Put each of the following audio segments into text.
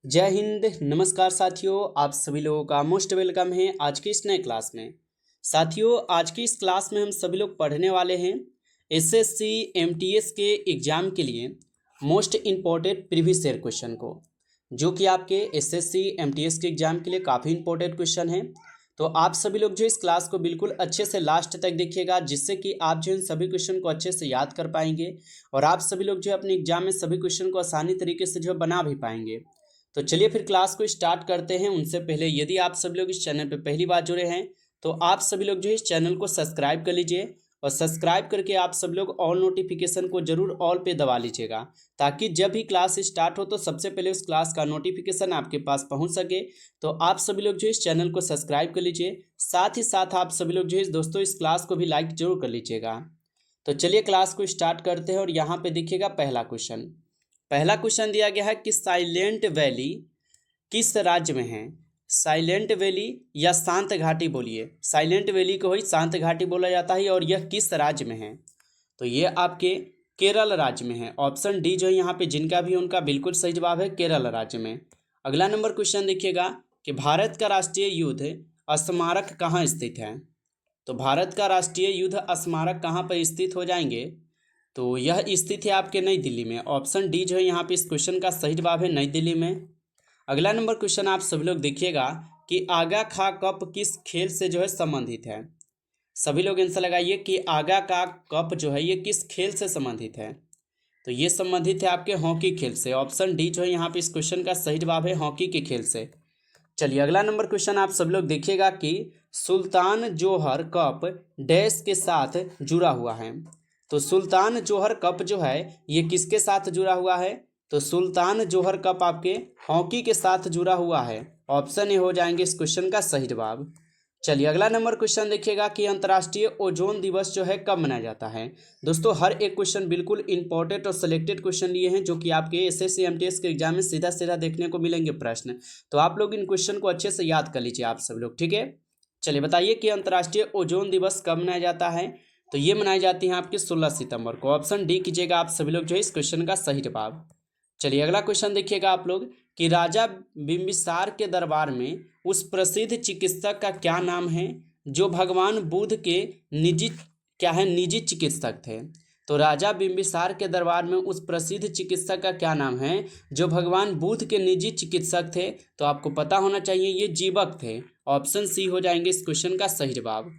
जय हिंद। नमस्कार साथियों, आप सभी लोगों का मोस्ट वेलकम है आज की इस नए क्लास में। साथियों, आज की इस क्लास में हम सभी लोग पढ़ने वाले हैं एसएससी एमटीएस के एग्ज़ाम के लिए most important previous year question को, जो कि आपके एसएससी एमटीएस के एग्ज़ाम के लिए काफ़ी इंपॉर्टेंट क्वेश्चन है। तो आप सभी लोग जो इस क्लास को बिल्कुल अच्छे से लास्ट तक देखिएगा, जिससे कि आप जो इन सभी क्वेश्चन को अच्छे से याद कर पाएंगे और आप सभी लोग जो अपने एग्जाम में सभी क्वेश्चन को आसानी तरीके से जो बना भी पाएंगे। तो चलिए फिर क्लास को स्टार्ट करते हैं। उनसे पहले यदि आप सभी लोग इस चैनल पर पहली बार जुड़े हैं तो आप सभी लोग जो है इस चैनल को सब्सक्राइब कर लीजिए और सब्सक्राइब करके आप सब लोग ऑल नोटिफिकेशन को जरूर ऑल पे दबा लीजिएगा, ताकि जब भी क्लास स्टार्ट हो तो सबसे पहले उस क्लास का नोटिफिकेशन आपके पास पहुंच सके। तो आप सभी लोग जो इस चैनल को सब्सक्राइब कर लीजिए, साथ ही साथ आप सभी लोग जो है दोस्तों इस क्लास को भी लाइक जरूर कर लीजिएगा। तो चलिए क्लास को स्टार्ट करते हैं और यहाँ पे देखिएगा पहला क्वेश्चन दिया गया है कि साइलेंट वैली किस राज्य में है। साइलेंट वैली या शांत घाटी, बोलिए। साइलेंट वैली को ही शांत घाटी बोला जाता है और यह किस राज्य में है। तो ये आपके केरल राज्य में है। ऑप्शन डी जो है यहाँ पे जिनका भी उनका बिल्कुल सही जवाब है, केरल राज्य में। अगला नंबर क्वेश्चन देखिएगा कि भारत का राष्ट्रीय युद्ध स्मारक कहाँ स्थित है। तो भारत का राष्ट्रीय युद्ध स्मारक कहाँ पर स्थित हो जाएंगे, तो यह स्थित है आपके नई दिल्ली में। ऑप्शन डी जो है यहाँ पे इस क्वेश्चन का सही जवाब है, नई दिल्ली में। अगला नंबर क्वेश्चन आप सभी लोग देखिएगा कि आगा खा कप किस खेल से जो है संबंधित है। सभी लोग आंसर लगाइए कि आगा का कप जो है ये किस खेल से संबंधित है। तो ये संबंधित है आपके हॉकी खेल से। ऑप्शन डी जो है यहाँ पे इस क्वेश्चन का सही जवाब है, हॉकी के खेल से। चलिए अगला नंबर क्वेश्चन आप सब लोग देखिएगा कि सुल्तान जोहर कप डैश के साथ जुड़ा हुआ है। तो सुल्तान जोहर कप जो है ये किसके साथ जुड़ा हुआ है, तो सुल्तान जोहर कप आपके हॉकी के साथ जुड़ा हुआ है। ऑप्शन ए हो जाएंगे इस क्वेश्चन का सही जवाब। चलिए अगला नंबर क्वेश्चन देखिएगा कि अंतर्राष्ट्रीय ओजोन दिवस जो है कब मनाया जाता है। दोस्तों हर एक क्वेश्चन बिल्कुल इंपॉर्टेंट और सिलेक्टेड क्वेश्चन लिए हैं, जो कि आपके एसएससी एमटीएस के एग्जाम में सीधा सीधा देखने को मिलेंगे प्रश्न। तो आप लोग इन क्वेश्चन को अच्छे से याद कर लीजिए आप सब लोग, ठीक है। चलिए बताइए कि अंतर्राष्ट्रीय ओजोन दिवस कब मनाया जाता है। तो ये मनाई जाती है आपके 16 सितंबर को। ऑप्शन डी कीजिएगा आप सभी लोग जो है इस क्वेश्चन का सही जवाब। चलिए अगला क्वेश्चन देखिएगा आप लोग कि राजा बिंबिसार के दरबार में उस प्रसिद्ध चिकित्सक का क्या नाम है जो भगवान बुद्ध के निजी चिकित्सक थे। तो राजा बिंबिसार के दरबार में उस प्रसिद्ध चिकित्सक का क्या नाम है जो भगवान बुद्ध के निजी चिकित्सक थे। तो आपको पता होना चाहिए ये जीवक थे। ऑप्शन सी हो जाएंगे इस क्वेश्चन का सही जवाब।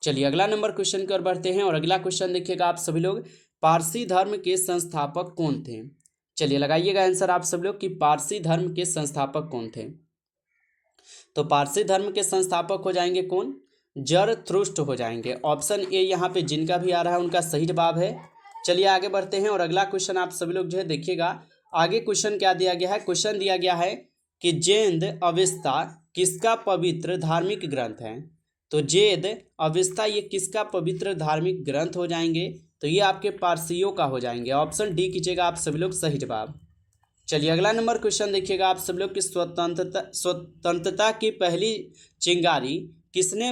चलिए अगला नंबर क्वेश्चन की ओर बढ़ते हैं और अगला क्वेश्चन देखिएगा आप सभी लोग, पारसी धर्म के संस्थापक कौन थे। चलिए लगाइएगा आंसर आप सब लोग कि पारसी धर्म के संस्थापक कौन थे। तो पारसी धर्म के संस्थापक हो जाएंगे कौन, जरथुष्ट्र हो जाएंगे। ऑप्शन ए यहाँ पे जिनका भी आ रहा है उनका सही जवाब है। चलिए आगे बढ़ते हैं और अगला क्वेश्चन आप सभी लोग जो है देखिएगा। आगे क्वेश्चन क्या दिया गया है, क्वेश्चन दिया गया है कि जेंद अवेस्ता किसका पवित्र धार्मिक ग्रंथ है। तो जेद अवेस्ता ये किसका पवित्र धार्मिक ग्रंथ हो जाएंगे, तो ये आपके पारसियों का हो जाएंगे। ऑप्शन डी कीजिएगा आप सभी लोग सही जवाब। चलिए अगला नंबर क्वेश्चन देखिएगा आप सब लोग कि स्वतंत्रता की पहली चिंगारी किसने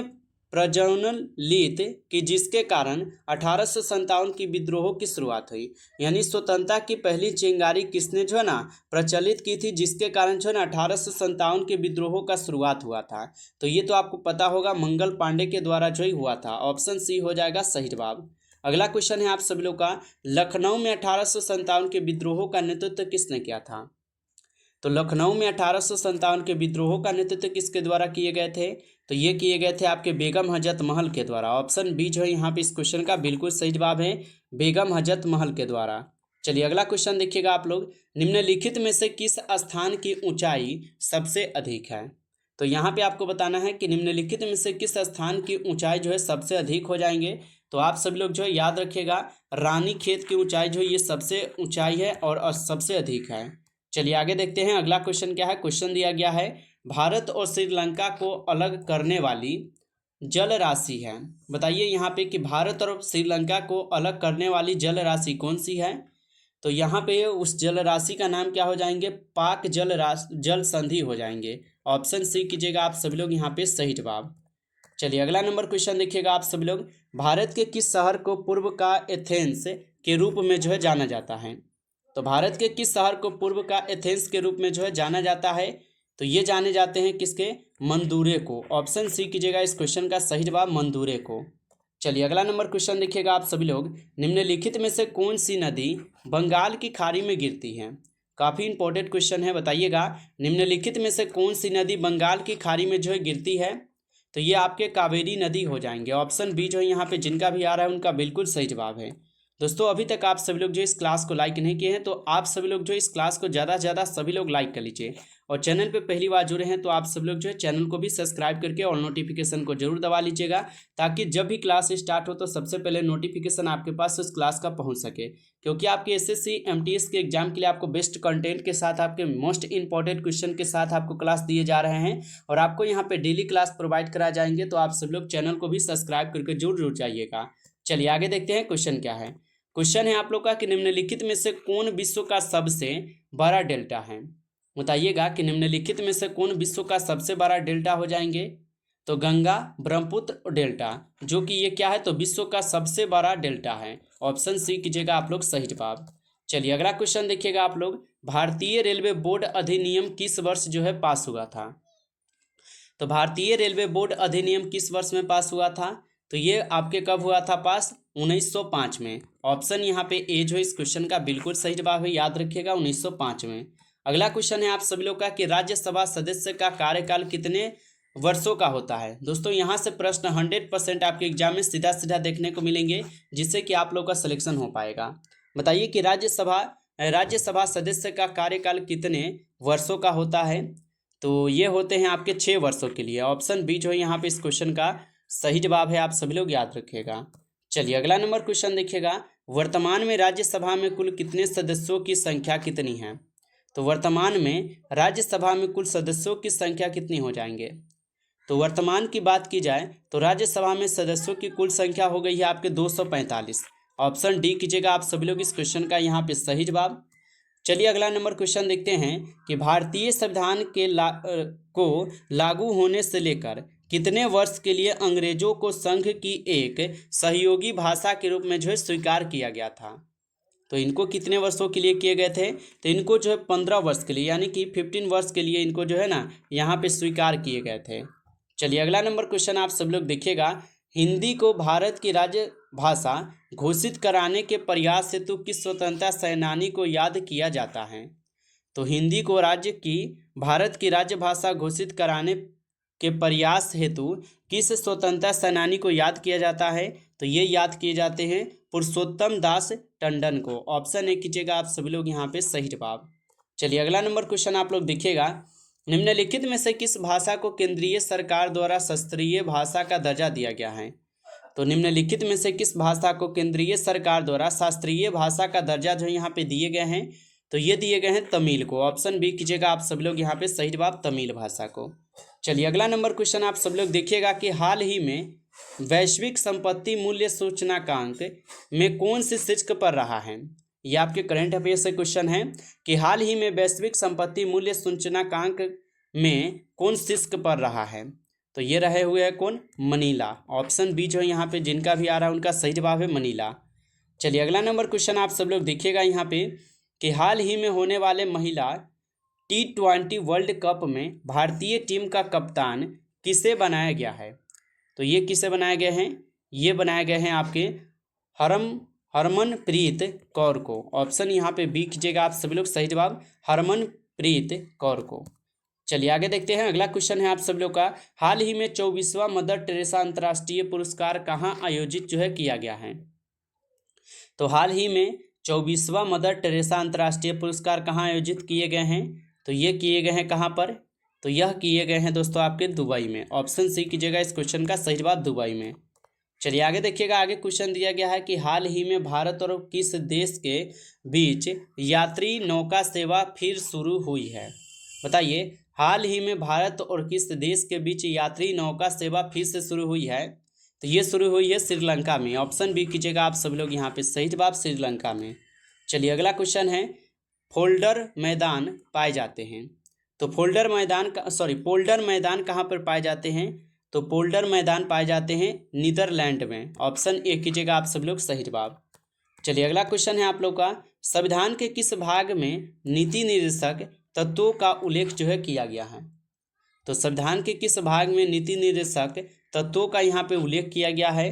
प्रज्वलित की, जिसके कारण 1857 की विद्रोह की शुरुआत हुई। यानी स्वतंत्रता की पहली चिंगारी किसने जो है ना प्रचलित की थी, जिसके कारण जो है ना 1857 के विद्रोह का शुरुआत हुआ था। तो ये तो आपको पता होगा, मंगल पांडे के द्वारा जो ही हुआ था। ऑप्शन सी हो जाएगा सही जवाब। अगला क्वेश्चन है आप सभी लोग का, लखनऊ में 1857 के विद्रोह का नेतृत्व किसने किया था। तो लखनऊ में 1857 के विद्रोह का नेतृत्व किसके द्वारा किए गए थे, तो ये किए गए थे आपके बेगम हजरत महल के द्वारा। ऑप्शन बी जो है यहाँ पे इस क्वेश्चन का बिल्कुल सही जवाब है, बेगम हजरत महल के द्वारा। चलिए अगला क्वेश्चन देखिएगा आप लोग, निम्नलिखित में से किस स्थान की ऊंचाई सबसे अधिक है। तो यहाँ पे आपको बताना है कि निम्नलिखित में से किस स्थान की ऊंचाई जो है सबसे अधिक हो जाएंगे। तो आप सभी लोग जो है याद रखिएगा, रानी खेत की ऊंचाई जो है ये सबसे ऊंचाई है और सबसे अधिक है। चलिए आगे देखते हैं अगला क्वेश्चन क्या है। क्वेश्चन दिया गया है, भारत और श्रीलंका को अलग करने वाली जल राशि है। बताइए यहाँ पे कि भारत और श्रीलंका को अलग करने वाली जल राशि कौन सी है। तो यहाँ पे उस जल राशि का नाम क्या हो जाएंगे, पाक जल संधि हो जाएंगे। ऑप्शन सी कीजिएगा आप सभी लोग यहाँ पे सही जवाब। चलिए अगला नंबर क्वेश्चन देखिएगा आप सभी लोग, भारत के किस शहर को पूर्व का एथेंस के रूप में जो है जाना जाता है। तो भारत के किस शहर को पूर्व का एथेंस के रूप में जो है जाना जाता है? तो ये जाने जाते हैं किसके? मंदूरे को। ऑप्शन सी कीजिएगा इस क्वेश्चन का सही जवाब मंदूरे को। चलिए अगला नंबर क्वेश्चन देखिएगा आप सभी लोग। निम्नलिखित में से कौन सी नदी बंगाल की खाड़ी में गिरती है? काफ़ी इंपॉर्टेंट क्वेश्चन है, बताइएगा। निम्नलिखित में से कौन सी नदी बंगाल की खाड़ी में जो है गिरती है? तो ये आपके कावेरी नदी हो जाएंगे। ऑप्शन बी जो है यहाँ पे जिनका भी आ रहा है उनका बिल्कुल सही जवाब है। दोस्तों अभी तक आप सभी लोग जो इस क्लास को लाइक नहीं किए हैं तो आप सभी लोग जो इस क्लास को ज़्यादा से ज़्यादा सभी लोग लाइक कर लीजिए, और चैनल पे पहली बार जुड़े हैं तो आप सब लोग जो है चैनल को भी सब्सक्राइब करके और नोटिफिकेशन को जरूर दबा लीजिएगा, ताकि जब भी क्लास स्टार्ट हो तो सबसे पहले नोटिफिकेशन आपके पास उस क्लास का पहुंच सके। क्योंकि आपके एसएससी एमटीएस के एग्जाम के लिए आपको बेस्ट कंटेंट के साथ, आपके मोस्ट इंपॉर्टेंट क्वेश्चन के साथ आपको क्लास दिए जा रहे हैं, और आपको यहाँ पे डेली क्लास प्रोवाइड कराए जाएंगे। तो आप सब लोग चैनल को भी सब्सक्राइब करके जरूर जाइएगा। चलिए आगे देखते हैं क्वेश्चन क्या है। क्वेश्चन है आप लोग का कि निम्नलिखित में से कौन विश्व का सबसे बड़ा डेल्टा है? बताइएगा कि निम्नलिखित में से कौन विश्व का सबसे बड़ा डेल्टा हो जाएंगे? तो गंगा, ब्रह्मपुत्र डेल्टा, जो कि ये क्या है? तो विश्व का सबसे बड़ा डेल्टा है। ऑप्शन सी कीजिएगा आप लोग सही जवाब। चलिए अगला क्वेश्चन देखिएगा आप लोग। भारतीय रेलवे बोर्ड अधिनियम किस वर्ष जो है पास हुआ था? तो भारतीय रेलवे बोर्ड अधिनियम किस वर्ष में पास हुआ था? तो ये आपके कब हुआ था पास? 1905 में। ऑप्शन यहाँ पे ए जो है इस क्वेश्चन का बिल्कुल सही जवाब है, याद रखिएगा 1905 में। अगला क्वेश्चन है आप सभी लोग का कि राज्यसभा सदस्य का कार्यकाल कितने वर्षों का होता है? दोस्तों यहाँ से प्रश्न 100% आपके एग्जाम में सीधा सीधा देखने को मिलेंगे, जिससे कि आप लोग का सिलेक्शन हो पाएगा। बताइए कि राज्यसभा सदस्य का कार्यकाल कितने वर्षों का होता है? तो ये होते हैं आपके 6 वर्षों के लिए। ऑप्शन बी जो है यहाँ पे इस क्वेश्चन का सही जवाब है, आप सभी लोग याद रखिएगा। चलिए अगला नंबर क्वेश्चन देखिएगा। वर्तमान में राज्यसभा में कुल कितने सदस्यों की संख्या कितनी है? तो वर्तमान में राज्यसभा में कुल सदस्यों की संख्या कितनी हो जाएंगे? तो वर्तमान की बात की जाए तो राज्यसभा में सदस्यों की कुल संख्या हो गई है आपके 245। ऑप्शन डी कीजिएगा आप सभी लोग इस क्वेश्चन का यहाँ पे सही जवाब। चलिए अगला नंबर क्वेश्चन देखते हैं कि भारतीय संविधान के को लागू होने से लेकर कितने वर्ष के लिए अंग्रेजों को संघ की एक सहयोगी भाषा के रूप में जो है स्वीकार किया गया था? तो इनको कितने वर्षों के लिए किए गए थे? तो इनको जो है 15 वर्ष के लिए, यानी कि 15 वर्ष के लिए इनको जो है ना यहाँ पे स्वीकार किए गए थे। चलिए अगला नंबर क्वेश्चन आप सब लोग देखिएगा। हिंदी को भारत की राज्य भाषा घोषित कराने के प्रयास हेतु किस स्वतंत्रता सेनानी को याद किया जाता है? तो हिंदी को भारत की राज्य भाषा घोषित कराने के प्रयास हेतु किस स्वतंत्रता सेनानी को याद किया जाता है? तो ये याद किए जाते हैं पुरुषोत्तम दास टंडन को। ऑप्शन ए कीजिएगा आप सभी लोग यहाँ पे सही जवाब। चलिए अगला नंबर क्वेश्चन आप लोग देखिएगा। निम्नलिखित में से किस भाषा को केंद्रीय सरकार द्वारा शास्त्रीय भाषा का दर्जा दिया गया है? तो निम्नलिखित में से किस भाषा को केंद्रीय सरकार द्वारा शास्त्रीय भाषा का दर्जा जो यहाँ पे दिए गए हैं? तो ये दिए गए हैं तमिल को। ऑप्शन बी कीजिएगा आप सब लोग यहाँ पे सही जवाब तमिल भाषा को। चलिए अगला नंबर क्वेश्चन आप सब लोग देखिएगा कि हाल ही में वैश्विक संपत्ति मूल्य सूचकांक में कौन सी शीर्ष पर रहा है? ये आपके करंट अफेयर से क्वेश्चन है कि हाल ही में वैश्विक संपत्ति मूल्य सूचकांक में कौन शीर्ष पर रहा है? तो ये रहे हुए है कौन? मनीला। ऑप्शन बी जो है यहाँ पे जिनका भी आ रहा है उनका सही जवाब है मनीला। चलिए अगला नंबर क्वेश्चन आप सब लोग देखिएगा यहाँ पे कि हाल ही में होने वाले महिला T20 वर्ल्ड कप में भारतीय टीम का कप्तान किसे बनाया गया है? तो ये किसे बनाए गए हैं? ये बनाए गए हैं आपके हरमनप्रीत कौर को। ऑप्शन यहाँ पे बी कीजिएगा आप सभी लोग सही जवाब हरमनप्रीत कौर को। चलिए आगे देखते हैं। अगला क्वेश्चन है आप सब लोग का। हाल ही में 24वां मदर टेरेसा अंतर्राष्ट्रीय पुरस्कार कहाँ आयोजित जो है किया गया है? तो हाल ही में 24वां मदर टेरेसा अंतर्राष्ट्रीय पुरस्कार कहाँ आयोजित किए गए हैं? तो ये किए गए हैं कहाँ पर? तो यह किए गए हैं दोस्तों आपके दुबई में। ऑप्शन सी कीजिएगा इस क्वेश्चन का सही जवाब दुबई में। चलिए आगे देखिएगा। आगे क्वेश्चन दिया गया है कि हाल ही में भारत और किस देश के बीच यात्री नौका सेवा फिर शुरू हुई है? बताइए हाल ही में भारत और किस देश के बीच यात्री नौका सेवा फिर से शुरू हुई है? तो ये शुरू हुई है श्रीलंका में। ऑप्शन बी कीजिएगा आप सब लोग यहाँ पे सही जवाब श्रीलंका में। चलिए अगला क्वेश्चन है पोल्डर मैदान पाए जाते हैं। तो पोल्डर मैदान कहाँ पर पाए जाते हैं? तो पोल्डर मैदान पाए जाते हैं नीदरलैंड में। ऑप्शन ए कीजिएगा आप सब लोग सही जवाब। चलिए अगला क्वेश्चन है आप लोग का संविधान के किस भाग में नीति निर्देशक तत्वों का उल्लेख जो है किया गया है? तो संविधान के किस भाग में नीति निर्देशक तत्वों का यहाँ पे उल्लेख किया गया है?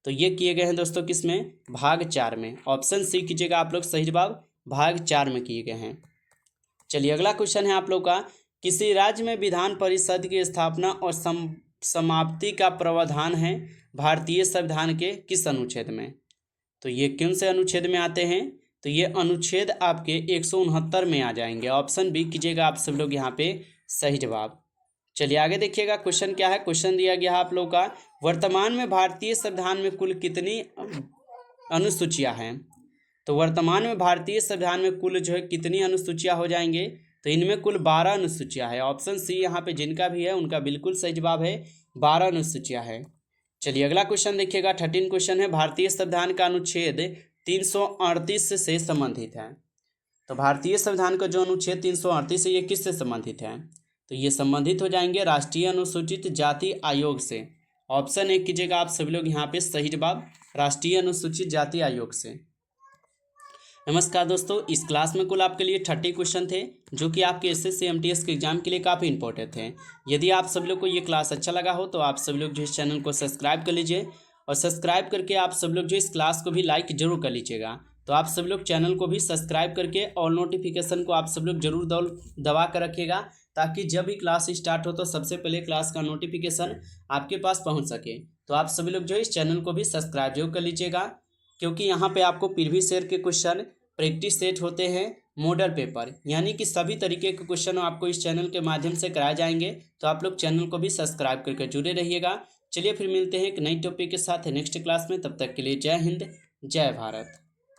तो ये किए गए हैं दोस्तों किसमें? भाग 4 में। ऑप्शन सी कीजिएगा आप लोग, सही जवाब भाग 4 में किए गए हैं। चलिए अगला क्वेश्चन है आप लोग का, किसी राज्य में विधान परिषद की स्थापना और समाप्ति का प्रावधान है भारतीय संविधान के किस अनुच्छेद में? तो ये कौन से अनुच्छेद में आते हैं? तो ये अनुच्छेद आपके 169 में आ जाएंगे। ऑप्शन बी कीजिएगा आप सब लोग यहाँ पे, सही जवाब। चलिए आगे देखिएगा क्वेश्चन क्या है। क्वेश्चन दिया गया है आप लोग का, वर्तमान में भारतीय संविधान में कुल कितनी अनुसूचियां हैं? तो वर्तमान में भारतीय संविधान में कुल जो है कितनी अनुसूचियां हो जाएंगे? तो इनमें कुल 12 अनुसूचियां हैं। ऑप्शन सी यहाँ पे जिनका भी है उनका बिल्कुल सही जवाब है, 12 अनुसूचियां हैं। चलिए अगला क्वेश्चन देखिएगा, 13 क्वेश्चन है, भारतीय संविधान का अनुच्छेद 338 से संबंधित है। तो भारतीय संविधान का जो अनुच्छेद 338 है ये किससे संबंधित है? तो ये संबंधित हो जाएंगे राष्ट्रीय अनुसूचित जाति आयोग से। ऑप्शन ए कीजिएगा आप सभी लोग यहाँ पे, सही जवाब राष्ट्रीय अनुसूचित जाति आयोग से। नमस्कार दोस्तों, इस क्लास में कुल आपके लिए 30 क्वेश्चन थे जो कि आपके एसएससी एमटीएस के एग्जाम के लिए काफ़ी इंपॉर्टेंट थे। यदि आप सब लोग को ये क्लास अच्छा लगा हो तो आप सब लोग जो इस चैनल को सब्सक्राइब कर लीजिए, और सब्सक्राइब करके आप सब लोग जो इस क्लास को भी लाइक जरूर कर लीजिएगा। तो आप सब लोग चैनल को भी सब्सक्राइब करके और नोटिफिकेशन को आप सब लोग जरूर दबा कर रखिएगा, ताकि जब भी क्लास स्टार्ट हो तो सबसे पहले क्लास का नोटिफिकेशन आपके पास पहुँच सके। तो आप सभी लोग जो इस चैनल को भी सब्सक्राइब जरूर कर लीजिएगा, क्योंकि यहाँ पे आपको प्रीवियस ईयर के क्वेश्चन प्रैक्टिस सेट होते हैं, मॉडल पेपर, यानी कि सभी तरीके के क्वेश्चन आपको इस चैनल के माध्यम से कराए जाएंगे। तो आप लोग चैनल को भी सब्सक्राइब करके जुड़े रहिएगा। चलिए फिर मिलते हैं एक नई टॉपिक के साथ नेक्स्ट क्लास में। तब तक के लिए जय हिंद, जय भारत।